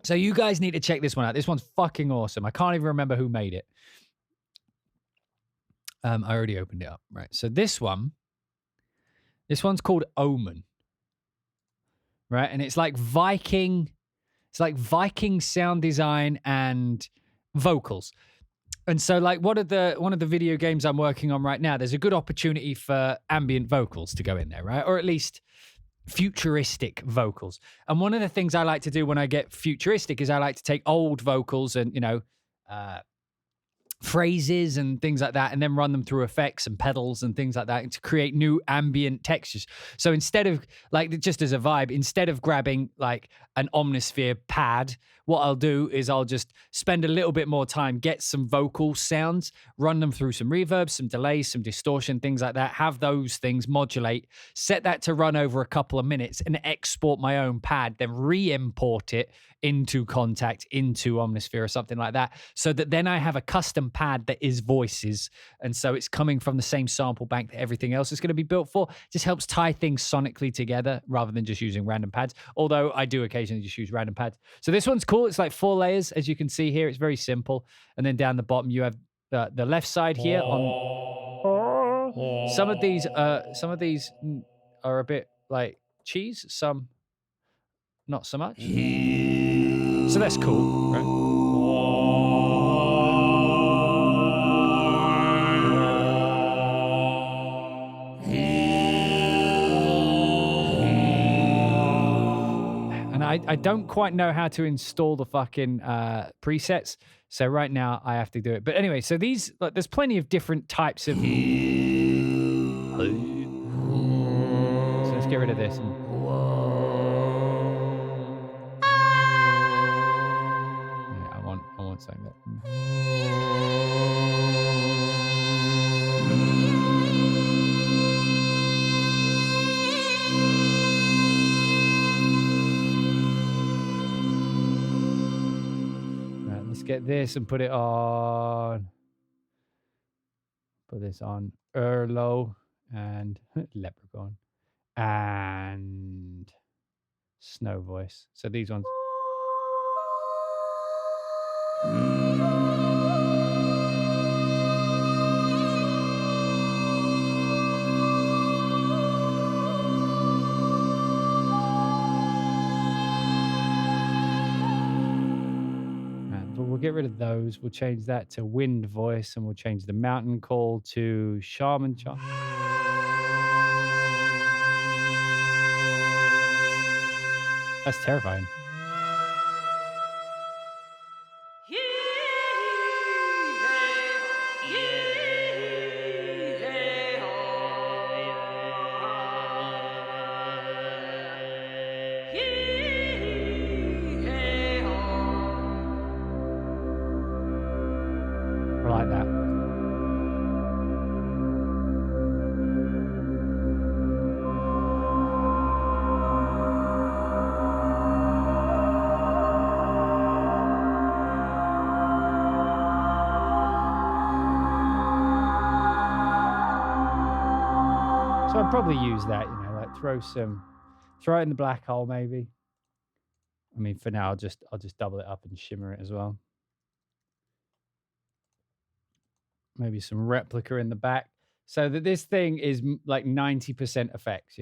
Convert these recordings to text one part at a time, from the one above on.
So you guys need to check this one out. This one's fucking awesome. I can't even remember who made it. I already opened it up. Right. So this one's called Omen. Right. And it's like Viking sound design and vocals. And so like one of the video games I'm working on right now, there's a good opportunity for ambient vocals to go in there, right? Or at least futuristic vocals. And one of the things I like to do when I get futuristic is I like to take old vocals and, phrases and things like that, and then run them through effects and pedals and things like that, and to create new ambient textures. So instead of like, just as a vibe, instead of grabbing like an Omnisphere pad, what I'll do is I'll just spend a little bit more time, get some vocal sounds, run them through some reverb, some delays, some distortion, things like that, have those things modulate, set that to run over a couple of minutes, and export my own pad, then re-import it into Contact, into Omnisphere or something like that, so that then I have a custom pad that is voices, and so it's coming from the same sample bank that everything else is going to be built for. Just helps tie things sonically together rather than just using random pads, although I do occasionally just use random pads. So this one's cool. It's like 4 layers, as you can see here. It's very simple. And then down the bottom you have the left side here on some of these are a bit like cheese, some not so much. So that's cool, right? And I don't quite know how to install the fucking presets, so right now I have to do it. But anyway, so these, like, there's plenty of different types of. So let's get rid of this. I want something that. Right, let's get this and put it on. Put this on Erlo and Leprechaun and Snow Voice. So these ones. But we'll get rid of those. We'll change that to Wind Voice, and we'll change the Mountain Call to Shaman Chant. That's terrifying. I like that. So I'd probably use that, like throw it in the black hole maybe. I mean, for now, I'll just double it up and shimmer it as well. Maybe some replica in the back, so that this thing is like 90% effects,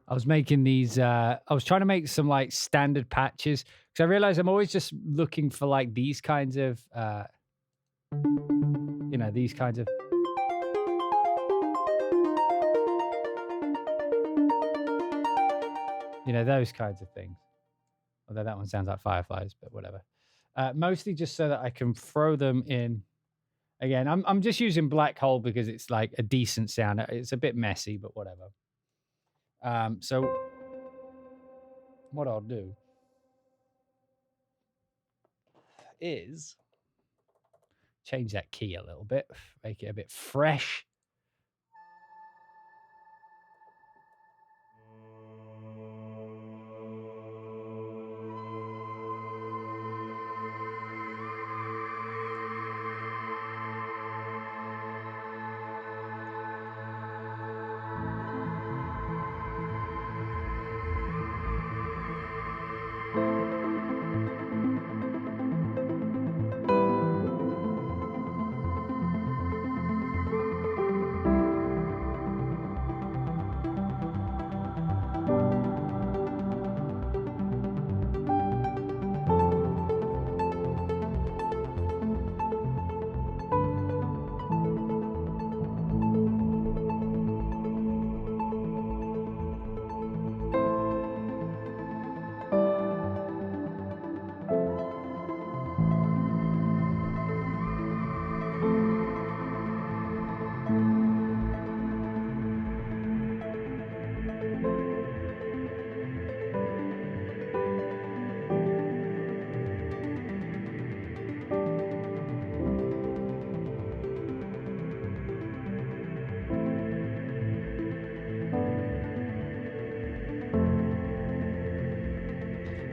I was making these, I was trying to make some like standard patches because I realized I'm always just looking for like these kinds of, you know, these kinds of. You know, those kinds of things. Although that one sounds like fireflies, but whatever. Mostly just so that I can throw them in. Again, I'm just using Black Hole because it's like a decent sound. It's a bit messy, but whatever. So what I'll do is change that key a little bit, make it a bit fresh.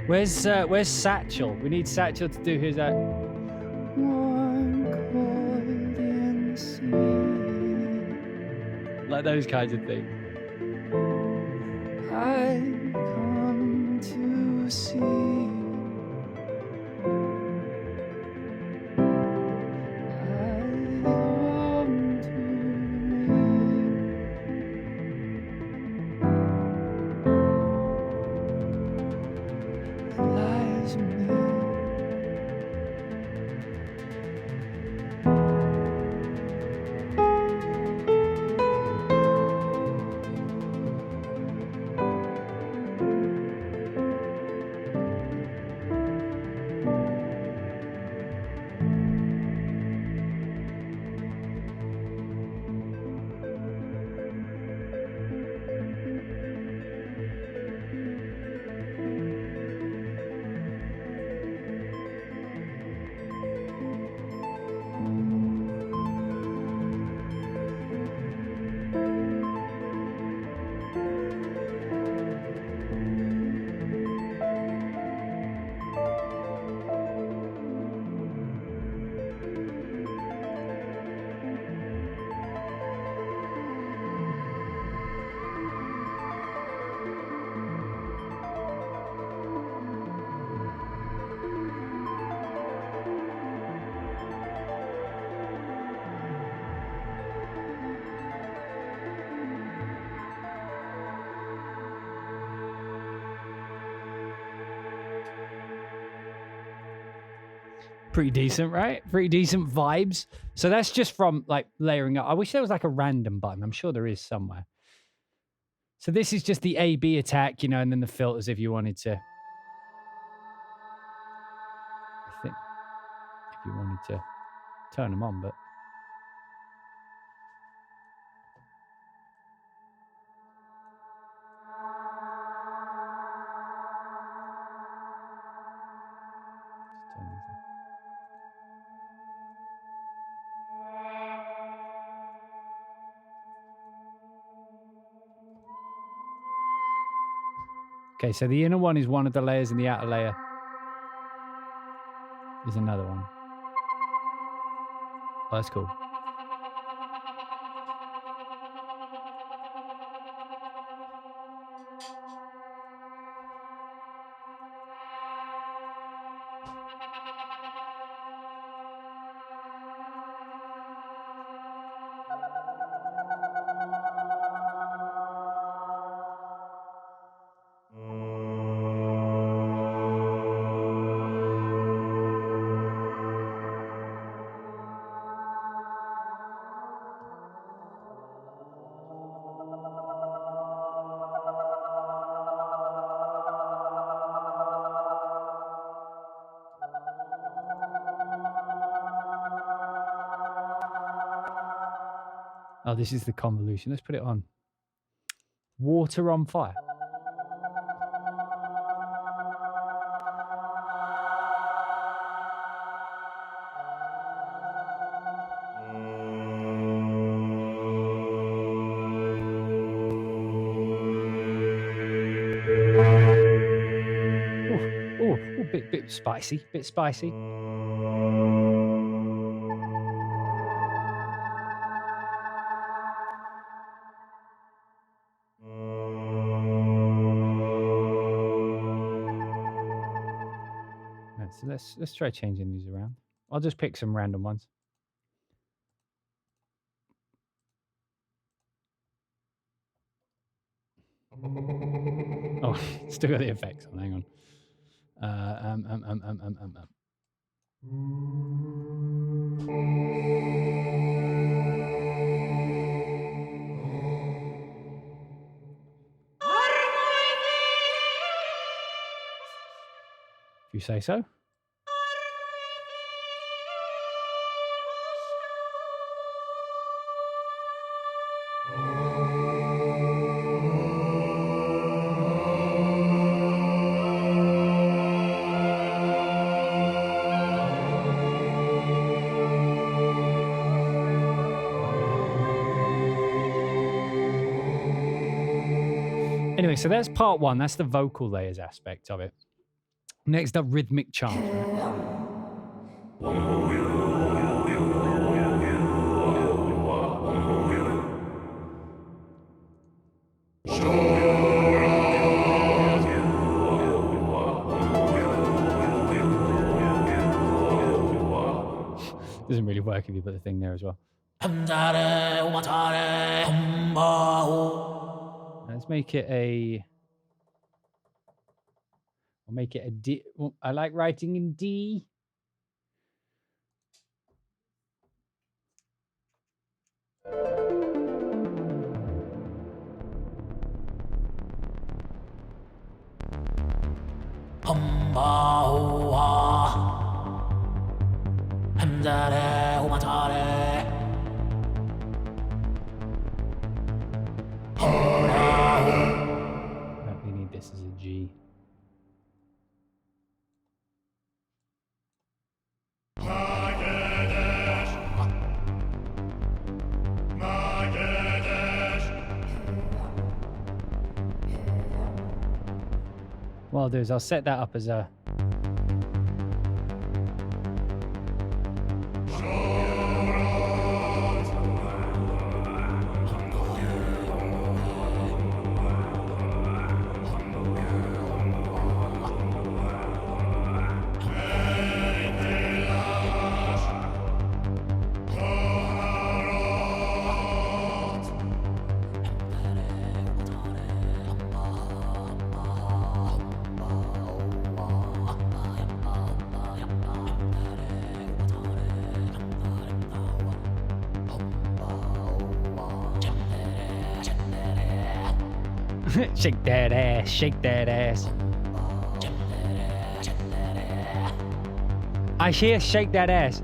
Where's Satchel? We need Satchel to do his like those kinds of things. I come to see. Pretty decent, right? Pretty decent vibes. So that's just from like layering up. I wish there was like a random button. I'm sure there is somewhere. So this is just the A/B attack, you know, and then the filters if you wanted to. I think if you wanted to turn them on, but. Turn these on. Okay, so the inner one is one of the layers and the outer layer is another one. Oh, that's cool. Oh, this is the convolution. Let's put it on. Water on fire. Oh, bit spicy, bit spicy. Right, so let's try changing these around. I'll just pick some random ones. Oh, still got the effects on. Hang on. If you say so. Anyway, so that's part one. That's the vocal layers aspect of it. Next up, rhythmic chart. Doesn't really work if you put the thing there as well. Let's make it a... I'll make it a D. Well, I like writing in D. We need this as a G. What I'll do is I'll set that up as a... Shake that ass, shake that ass. I hear shake that ass.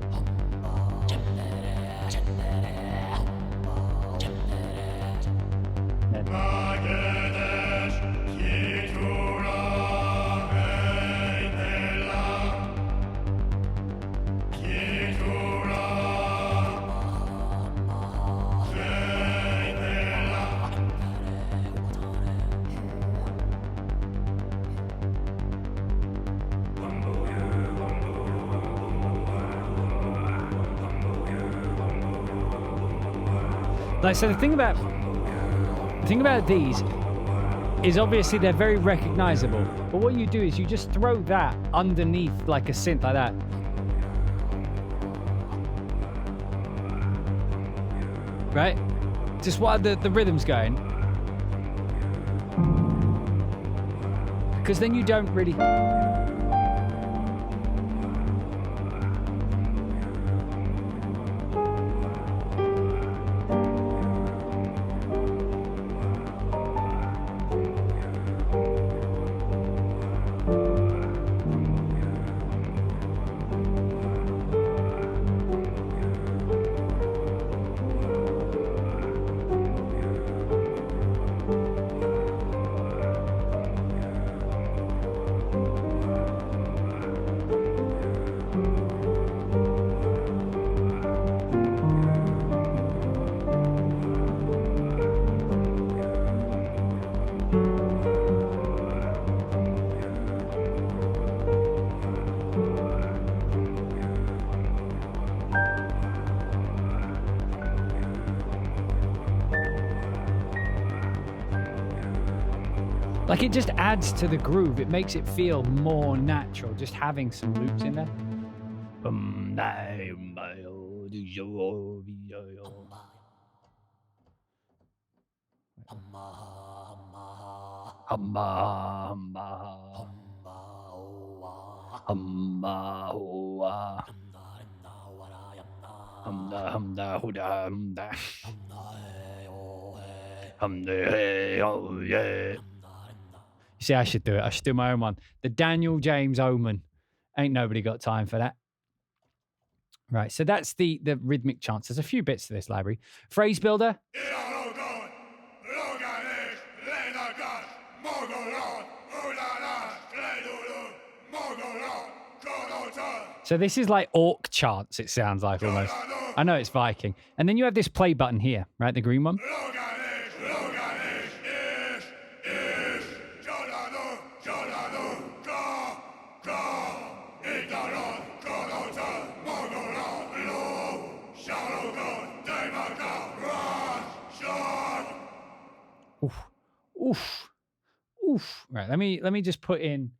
Like, so the thing about these is obviously they're very recognizable, but what you do is you just throw that underneath like a synth like that. Right? Just while the rhythm's going. Because then you don't really... Like, it just adds to the groove. It makes it feel more natural, just having some loops in there. You see, I should do it. I should do my own one. The Daniel James Omen. Ain't nobody got time for that. Right, so that's the rhythmic chants. There's a few bits to this library. Phrase builder. So this is like orc chants, it sounds like almost. I know it's Viking. And then you have this play button here, right? The green one. Oof. Right, let me just put in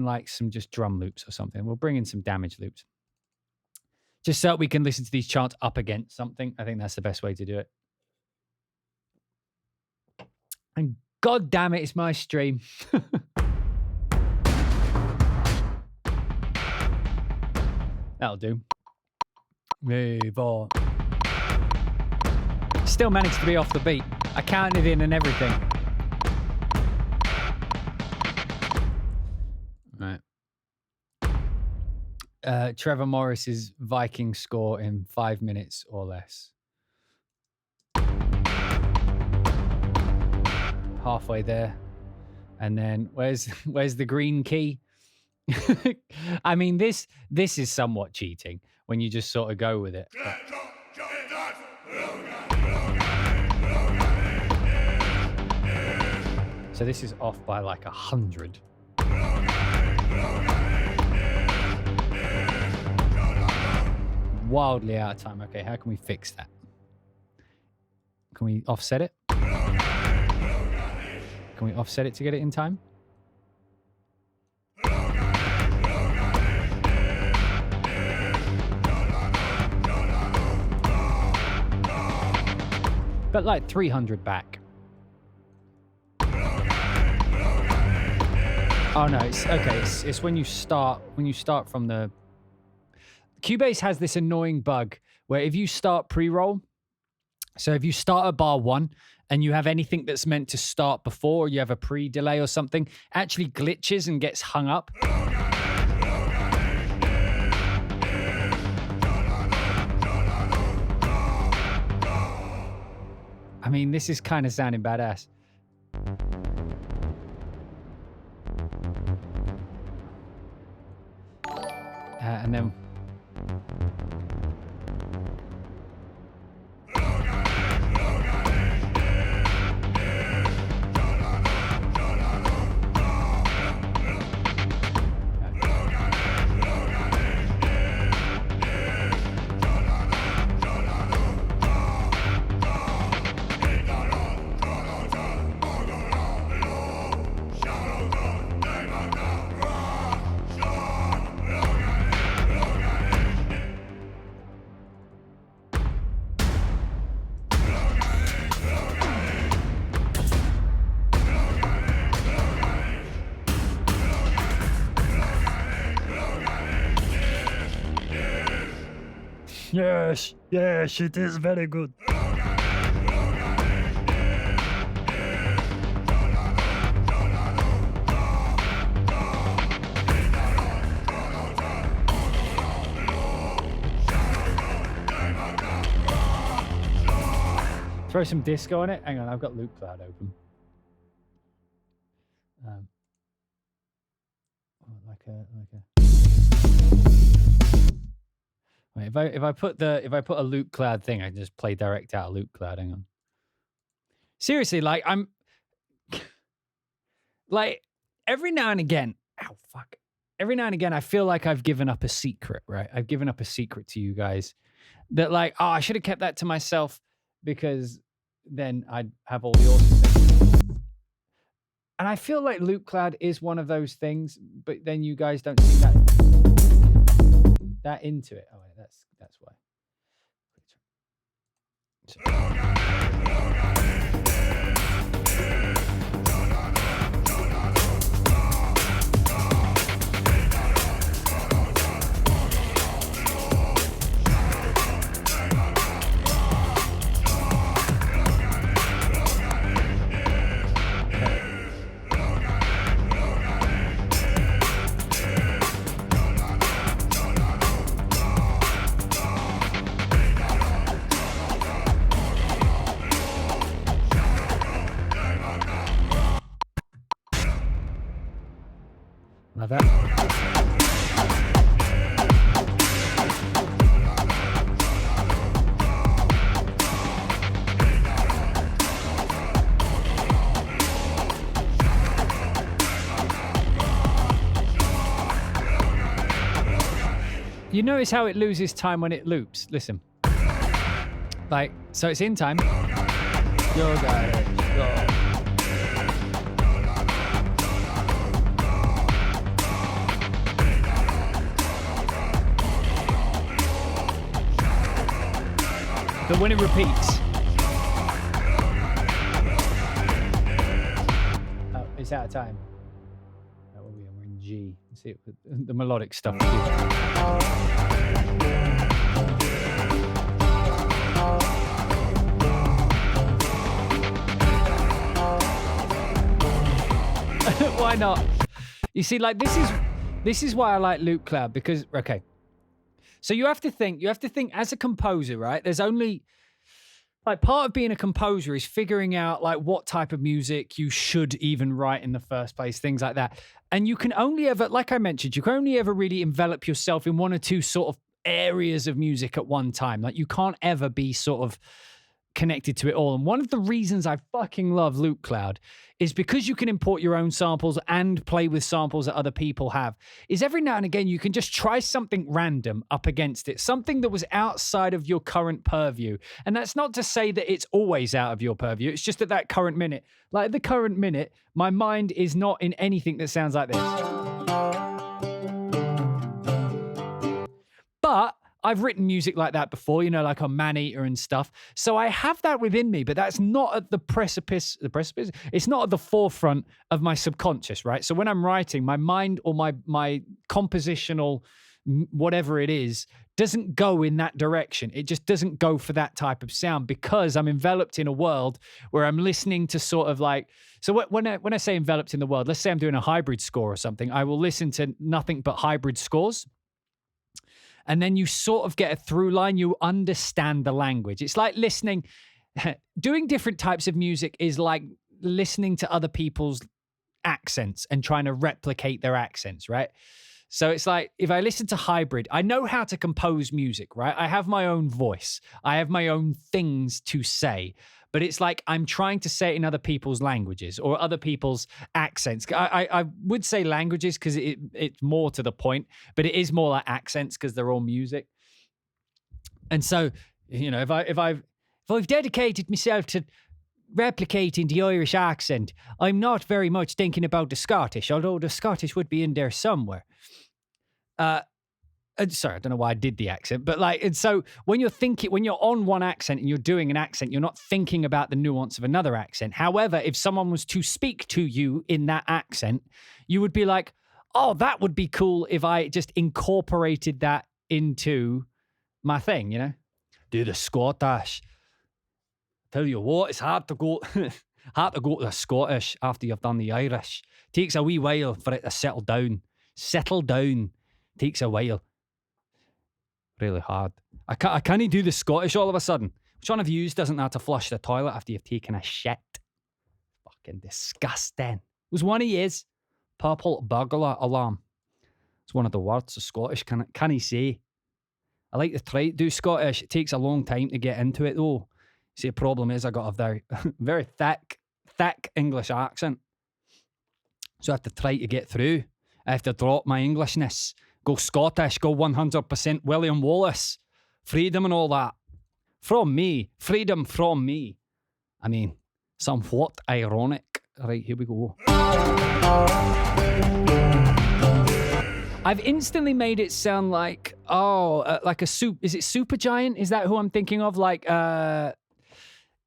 like some just drum loops or something. We'll bring in some damage loops. Just so we can listen to these chants up against something. I think that's the best way to do it. And god damn it, it's my stream. That'll do. Move on. Still managed to be off the beat. I counted in and everything. Right. Trevor Morris's Viking score in 5 minutes or less. Halfway there. And then where's the green key? I mean, this is somewhat cheating when you just sort of go with it. But... So this is off by like 100. Wildly out of time. Okay, how can we fix that? Can we offset it? Can we offset it to get it in time? But like 300 back. Oh no, it's okay. It's when you start from the Cubase has this annoying bug where if you start pre-roll, so if you start at bar 1 and you have anything that's meant to start before, or you have a pre-delay or something, actually glitches and gets hung up. I mean, this is kind of sounding badass. And then... Yes, it is very good. Throw some disco on it. Hang on, I've got Loop Cloud open. Like a. Wait, if I put a Loop Cloud thing, I can just play direct out of Loop Cloud. Hang on. Seriously, like I'm like every now and again. Ow, fuck. Every now and again, I feel like I've given up a secret. Right, I've given up a secret to you guys. That like, oh, I should have kept that to myself because then I'd have all the awesome things. And I feel like Loop Cloud is one of those things, but then you guys don't see that into it. Oh, wait, that's why. Love that. You notice how it loses time when it loops? Listen. Like, so it's in time. Yo, guys, go. But when it repeats, oh, it's out of time. That will be, we're in G. See it with the melodic stuff. Why not? You see, like this is why I like Loop Cloud, because okay. So you have to think as a composer, right? There's only, like, part of being a composer is figuring out, like, what type of music you should even write in the first place, things like that. And you can only ever, like I mentioned, you can only ever really envelop yourself in one or two sort of areas of music at one time. Like, you can't ever be sort of connected to it all. And one of the reasons I fucking love Loop Cloud is because you can import your own samples and play with samples that other people have, is every now and again you can just try something random up against it, something that was outside of your current purview. And that's not to say that it's always out of your purview, it's just at that current minute. Like, at the current minute, my mind is not in anything that sounds like this. But I've written music like that before, you know, like on Maneater and stuff. So I have that within me, but that's not at the precipice, it's not at the forefront of my subconscious, right? So when I'm writing, my mind or my compositional, whatever it is, doesn't go in that direction. It just doesn't go for that type of sound, because I'm enveloped in a world where I'm listening to sort of like, so when I say enveloped in the world, let's say I'm doing a hybrid score or something, I will listen to nothing but hybrid scores. And then you sort of get a through line. You understand the language. It's like listening, doing different types of music is like listening to other people's accents and trying to replicate their accents, right? So it's like, if I listen to hybrid, I know how to compose music, right? I have my own voice. I have my own things to say. But it's like I'm trying to say it in other people's languages or other people's accents. I would say languages because it's more to the point, but it is more like accents because they're all music. And so, you know, if I've dedicated myself to replicating the Irish accent, I'm not very much thinking about the Scottish, although the Scottish would be in there somewhere. Sorry, I don't know why I did the accent, but like, and so when you're on one accent and you're doing an accent, you're not thinking about the nuance of another accent. However, if someone was to speak to you in that accent, you would be like, oh, that would be cool if I just incorporated that into my thing, you know? Do the Scottish. Tell you what, it's hard to go to the Scottish after you've done the Irish. Takes a wee while for it to settle down. Settle down. Takes a while. Really hard. I can't do the Scottish all of a sudden. Which one of you doesn't have to flush the toilet after you've taken a shit? Fucking disgusting. It was one of his. Purple burglar alarm. It's one of the words of Scottish. Can he say? I like to try to do Scottish. It takes a long time to get into it though. See, the problem is I got a very, very thick English accent. So I have to try to get through. I have to drop my Englishness. Go Scottish, go 100% William Wallace. Freedom and all that. From me. Freedom from me. I mean, somewhat ironic. All right, here we go. I've instantly made it sound like, like a soup. Is it Supergiant? Is that who I'm thinking of? Like,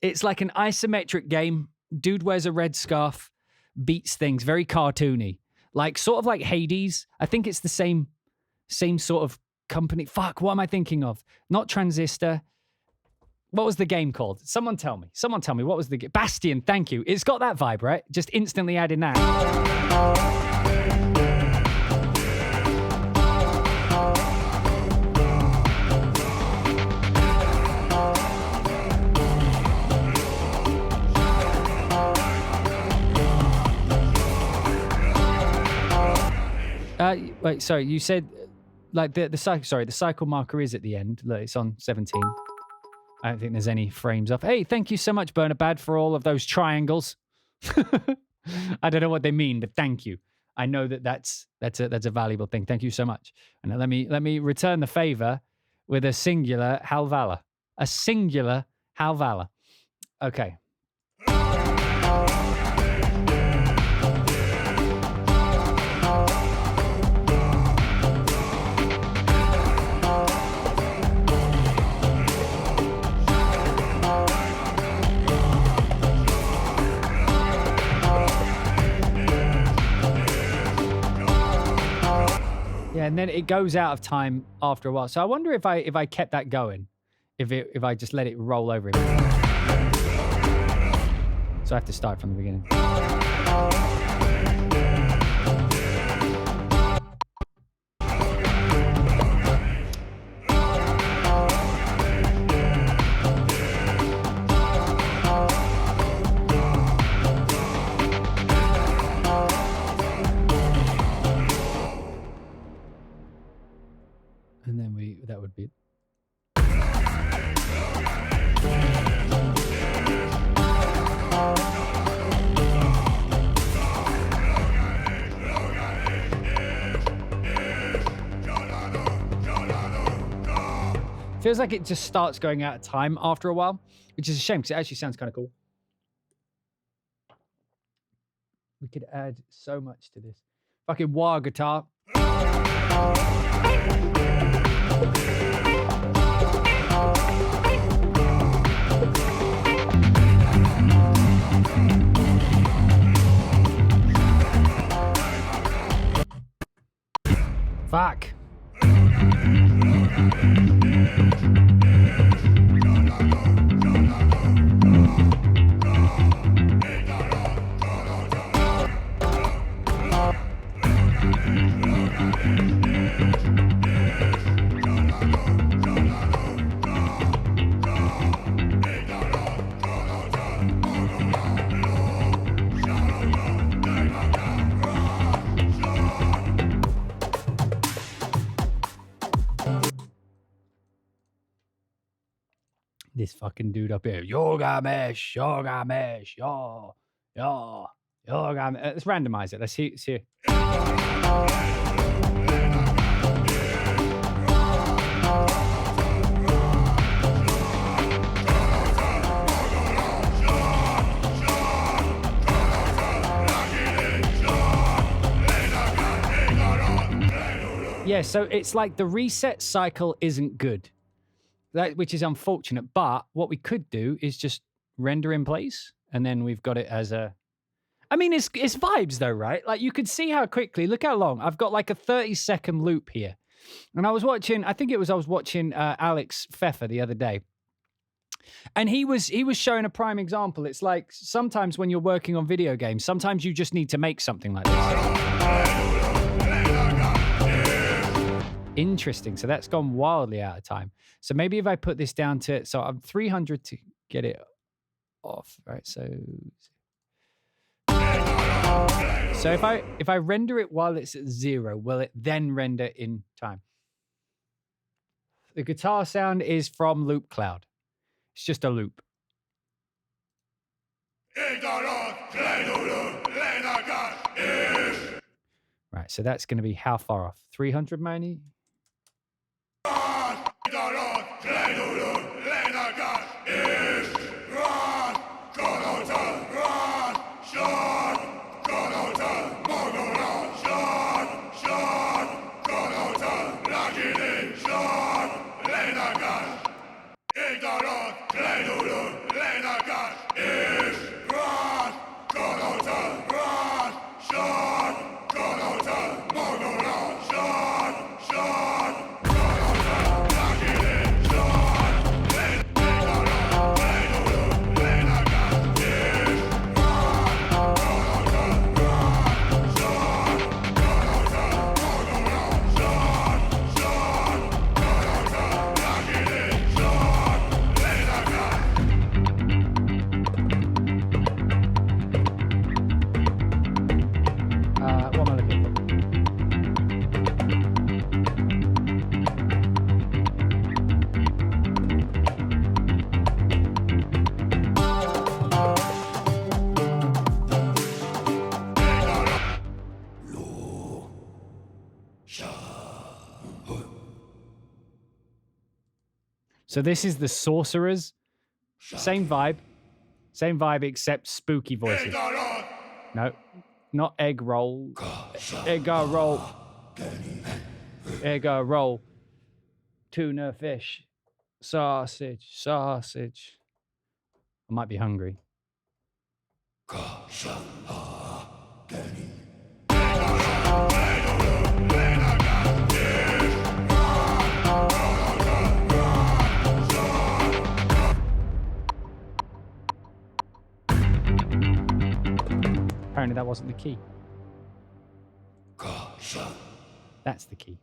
it's like an isometric game. Dude wears a red scarf, beats things, very cartoony. Like, sort of like Hades. I think it's the same sort of company. Fuck, what am I thinking of? Not Transistor. What was the game called? Someone tell me. What was the game? Bastion, thank you. It's got that vibe, right? Just instantly adding that. Wait, sorry, you said like the cycle marker is at the end. Look, it's on 17. I don't think there's any frames off. Hey, thank you so much, Bernabad, for all of those triangles. I don't know what they mean, but thank you. I know that's a valuable thing. Thank you so much. And let me return the favor with a singular Halvala. A singular Halvala. Okay. Yeah, and then it goes out of time after a while. So I wonder if I kept that going, if I just let it roll over it. So I have to start from the beginning. And then that would be. Feels like it just starts going out of time after a while, which is a shame because it actually sounds kind of cool. We could add so much to this. Fucking wah guitar. Fuck. This fucking dude up here. Yoga mesh, yo, yoga mesh. Let's randomize it. Let's see. Yeah, so it's like the reset cycle isn't good. Which is unfortunate, but what we could do is just render in place, and then we've got it as a... I mean, it's vibes though, right? Like, you could see how quickly... Look how long. I've got like a 30-second loop here. And I was watching Alex Pfeffer the other day, and he was showing a prime example. It's like, sometimes when you're working on video games, sometimes you just need to make something like this. Interesting. So that's gone wildly out of time. So maybe if I put this down to, so I'm 300 to get it off, right? So if I render it while it's at 0, will it then render in time? The guitar sound is from Loop Cloud. It's just a loop. Right, so that's going to be how far off? 300, Manny? What am I looking for? So this is the Sorcerers. Same vibe except spooky voices. No, not egg roll. Egg roll. Egg roll. Tuna fish. Sausage. I might be hungry. Apparently that wasn't the key. That's the key.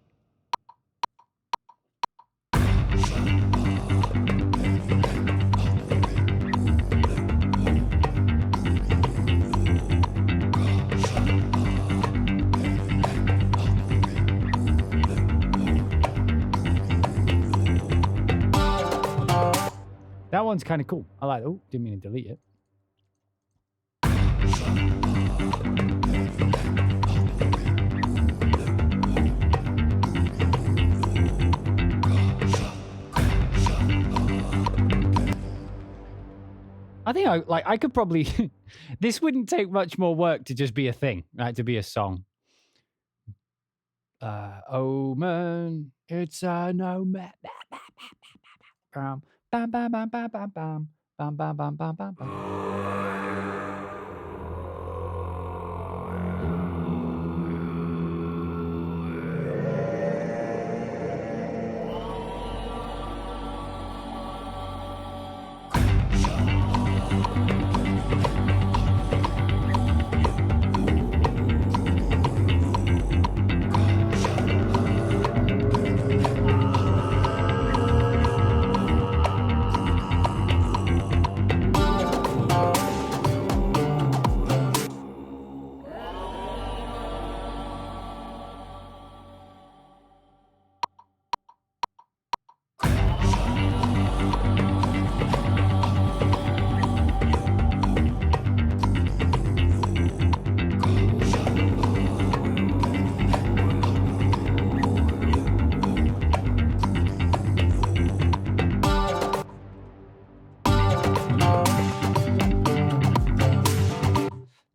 That one's kind of cool. I like it. Oh, didn't mean to delete it. I think I could probably this wouldn't take much more work to just be a thing, right? To be a song. Omen, it's an omen. Bam bam bam bam bam bam bam bam bam bam bam bam bam.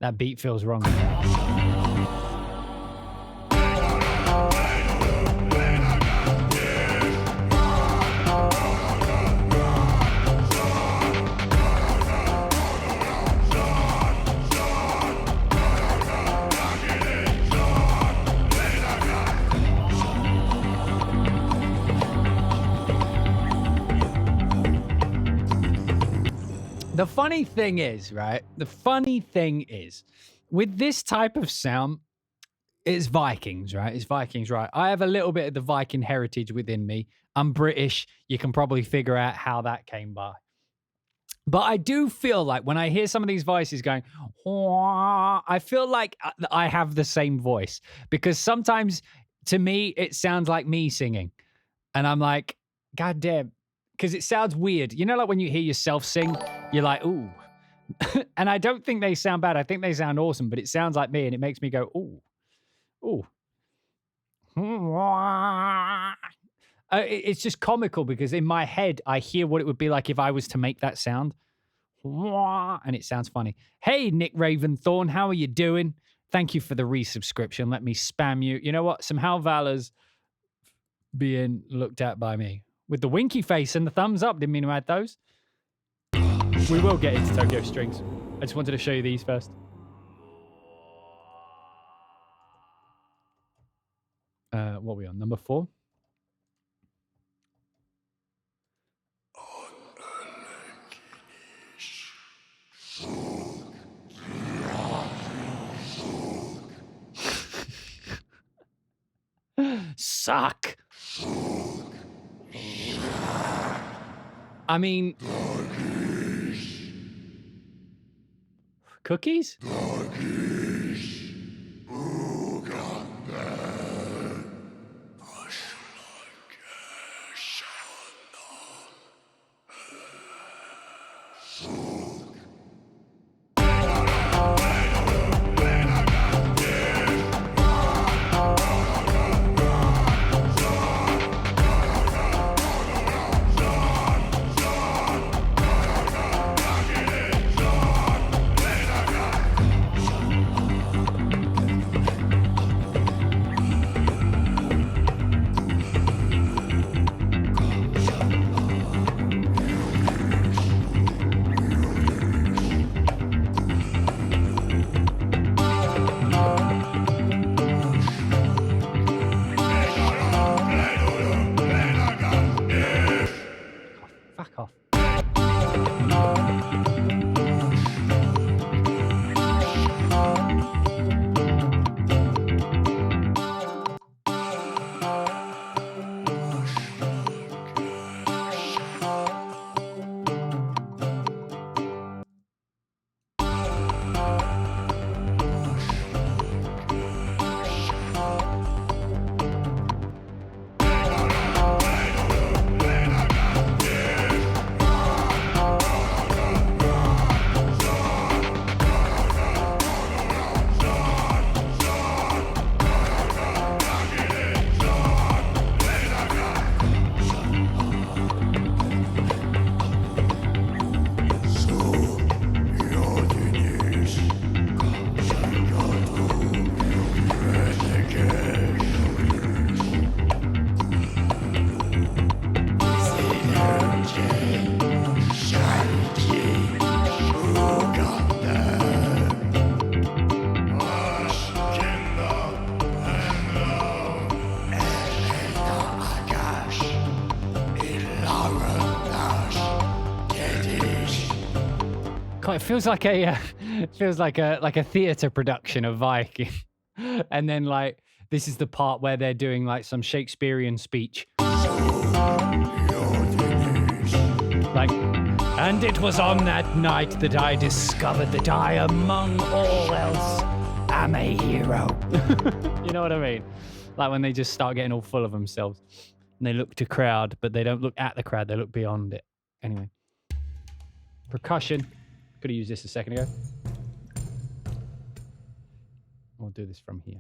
That beat feels wrong. The funny thing is, right? The funny thing is, with this type of sound, it's Vikings, right? It's Vikings, right? I have a little bit of the Viking heritage within me. I'm British. You can probably figure out how that came by. But I do feel like when I hear some of these voices going, I feel like I have the same voice. Because sometimes, to me, it sounds like me singing. And I'm like, God damn. Because it sounds weird. You know, like when you hear yourself sing, you're like, ooh. And I don't think they sound bad. I think they sound awesome, but it sounds like me and it makes me go, ooh, ooh. It's just comical because in my head, I hear what it would be like if I was to make that sound. And it sounds funny. Hey, Nick Raventhorn, how are you doing? Thank you for the resubscription. Let me spam you. You know what? Some Hal Valor's being looked at by me. with the winky face and the thumbs up. Didn't mean to add those. We will get into Tokyo Strings. I just wanted to show you these first. What are we on? Number 4? Suck. I mean, cookies? Fuck off. It feels like a theater production of Viking, and then like this is the part where they're doing like some Shakespearean speech, like, and it was on that night that I discovered that I, among all else, am a hero. You know what I mean? Like when they just start getting all full of themselves, and they look to crowd, but they don't look at the crowd; they look beyond it. Anyway, percussion. Could have used this a second ago. We'll do this from here.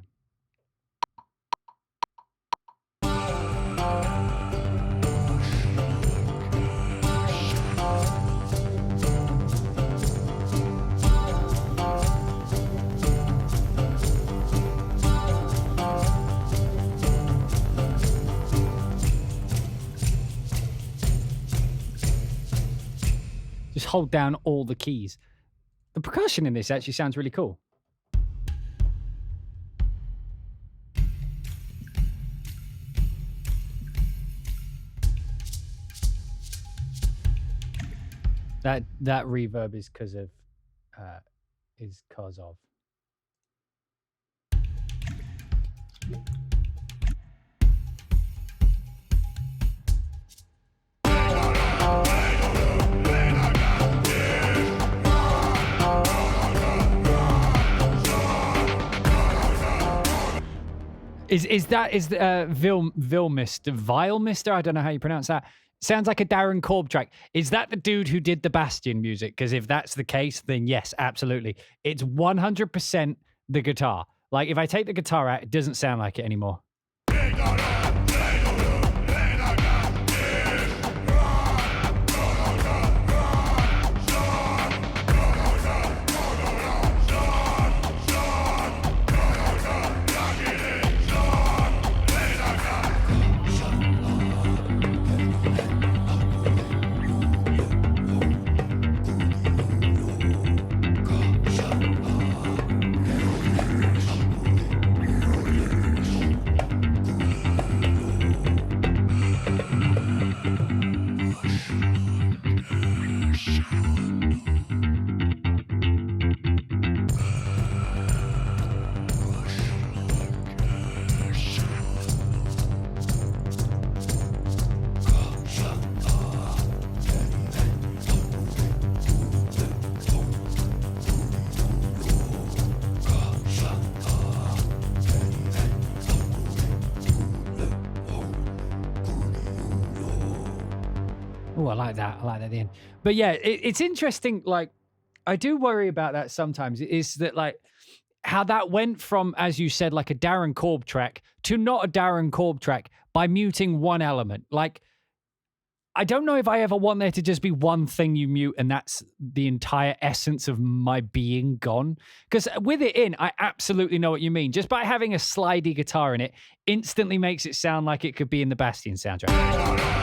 Just hold down all the keys. The percussion in this actually sounds really cool. That reverb is because of Is Vilmister? I don't know how you pronounce that. Sounds like a Darren Korb track. Is that the dude who did the Bastion music? Because if that's the case, then yes, absolutely. It's 100% the guitar. Like if I take the guitar out, it doesn't sound like it anymore. Oh, I like that. I like that at the end. But yeah, it's interesting. Like, I do worry about that sometimes. Is that like how that went from, as you said, like a Darren Korb track to not a Darren Korb track by muting one element. Like, I don't know if I ever want there to just be one thing you mute and that's the entire essence of my being gone. Because with it in, I absolutely know what you mean. Just by having a slidey guitar in it instantly makes it sound like it could be in the Bastion soundtrack.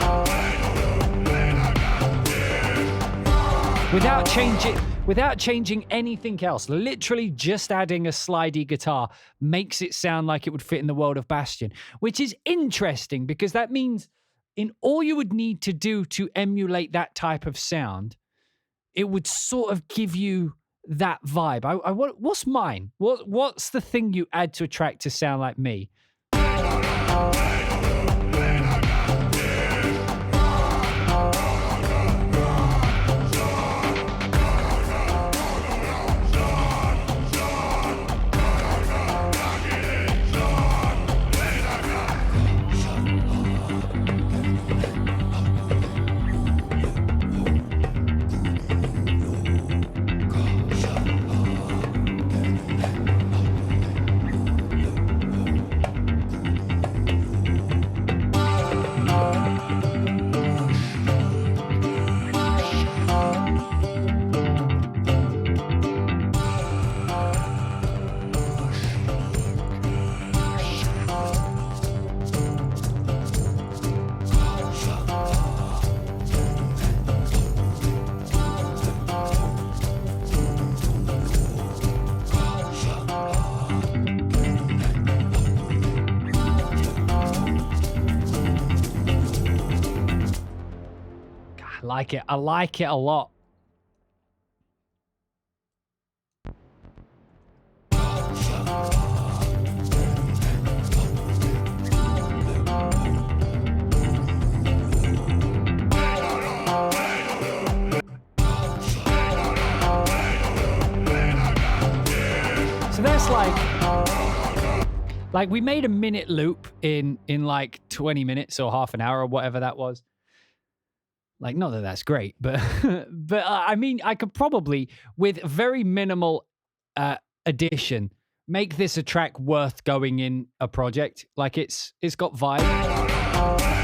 Without changing anything else, literally just adding a slidey guitar makes it sound like it would fit in the world of Bastion, which is interesting because that means in all you would need to do to emulate that type of sound, it would sort of give you that vibe. What's mine? What's the thing you add to a track to sound like me? I like it a lot. So that's like we made a minute loop in like 20 minutes or half an hour or whatever that was. Like, not that that's great, but I mean, I could probably, with very minimal addition, make this a track worth going in a project. Like, it's got vibe.